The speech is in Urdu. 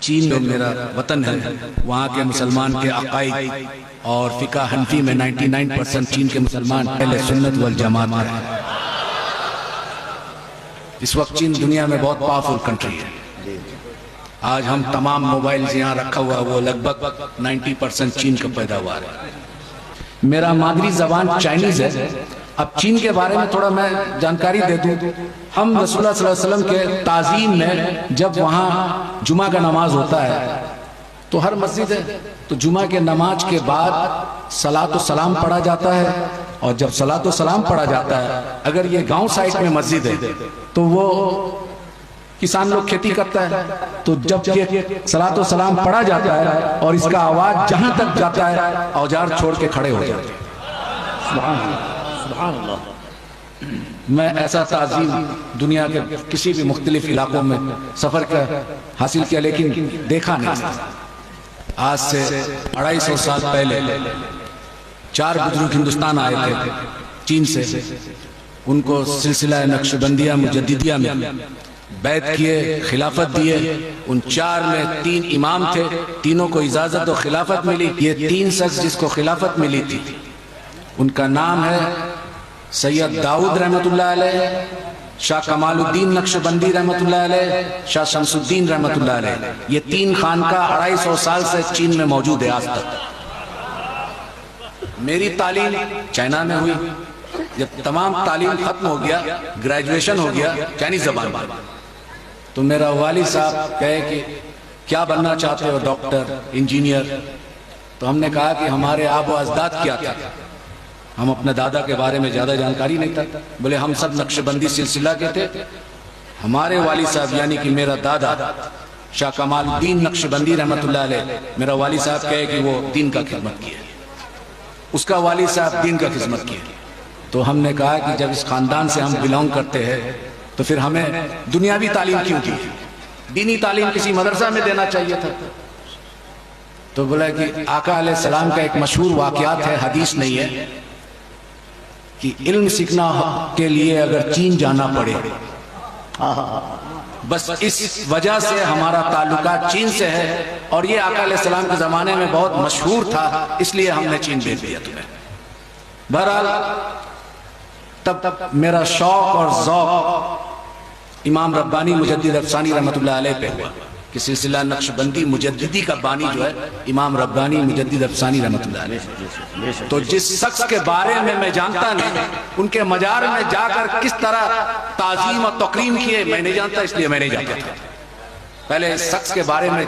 چین جو میرا وطن ہے وہاں کے مسلمان کے عقائد اور فقہ حنفی میں 99% چین کے مسلمان اہل سنت والجماعت ہیں۔ اس وقت چین دنیا میں بہت پاورفل کنٹری ہے۔ آج ہم تمام موبائلز یہاں رکھا ہوا وہ لگ بھگ 90% چین کا پیداوار ہے۔ میرا مادری زبان چائنیز ہے۔ اب چین کے بارے میں تھوڑا میں جانکاری دے دوں۔ ہم رسول اللہ صلی اللہ علیہ وسلم کے تعظیم میں جب وہاں جمعہ کا نماز ہوتا ہے تو ہر مسجد ہے تو جمعہ کے نماز کے بعد صلاۃ و سلام پڑھا جاتا ہے، اور جب صلاۃ و سلام پڑھا جاتا ہے اگر یہ گاؤں سائٹ میں مسجد ہے تو وہ کسان لوگ کھیتی کرتا ہے، تو جب یہ صلاۃ و سلام پڑھا جاتا ہے اور اس کا آواز جہاں تک جاتا ہے اوزار چھوڑ کے کھڑے ہو جاتے ہیں۔ سبحان اللہ، سبحان اللہ۔ میں ایسا تعظیم دنیا کے کسی بھی مختلف علاقوں میں سفر کا حاصل کیا لیکن دیکھا نہیں۔ آج سے 250 سال پہلے 4 بزرگ ہندوستان آئے تھے چین سے، ان کو سلسلہ نقشبندیہ مجددیہ میں بیعت کیے، خلافت دیے۔ ان 4 میں 3 امام تھے، تینوں کو اجازت و خلافت ملی۔ یہ 3 شخص جس کو خلافت ملی تھی ان کا نام ہے سید داؤد رحمت اللہ علیہ، شاہ کمال الدین نقشبندی رحمت اللہ علیہ، شاہ شمس الدین رحمت اللہ علیہ۔ یہ 3 خانقاہ 250 سال سے چین میں موجود ہے آج تک۔ میری تعلیم چائنا میں ہوئی۔ جب تمام تعلیم ختم ہو گیا، گریجویشن ہو گیا چائنیز زبان میں، تو میرا والد صاحب کہے کہ کیا بننا چاہتے ہو؟ Doctor, engineer? تو ہم نے کہا کہ ہمارے آب و اجداد کیا تھا، ہم اپنے دادا کے بارے میں زیادہ جانکاری نہیں تھا۔ بولے ہم سب نقشبندی سلسلہ کے تھے، ہمارے والد صاحب یعنی کہ میرا دادا شاہ کمال الدین نقشبندی رحمت اللہ علیہ، میرا والد صاحب کہے کہ وہ دین کا خدمت کیا، اس کا والد صاحب دین کا خدمت کیا۔ تو ہم نے کہا کہ جب اس خاندان سے ہم بلونگ کرتے ہیں تو پھر ہمیں دنیاوی تعلیم کیوں دی؟ دینی تعلیم کسی مدرسہ میں دینا چاہیے تھا۔ تو بولا کہ آقا علیہ السلام کا ایک مشہور واقعات ہے، حدیث نہیں ہے، کہ علم سیکھنا کے لیے اگر چین جانا پڑے، بس اس وجہ سے ہمارا تعلقات چین سے ہے، اور یہ آقا علیہ السلام کے زمانے میں بہت مشہور تھا، اس لیے ہم نے چین بھیج دیا تمہیں۔ بہرحال تب میرا شوق اور ذوق امام ربانی مجدد افسانی رحمت اللہ علیہ پہ ہوا کہ سلسلہ نقشبندی مجددی کا بانی جو ہے امام ربانی مجدد افسانی رحمت اللہ علیہ۔ تو جس شخص کے بارے میں جانتا نہیں، ان کے مزار میں جا کر کس طرح تعظیم اور تکریم کیے میں نہیں جانتا، اس لیے میں نہیں جانتا تھا۔ پہلے اس شخص کے بارے میں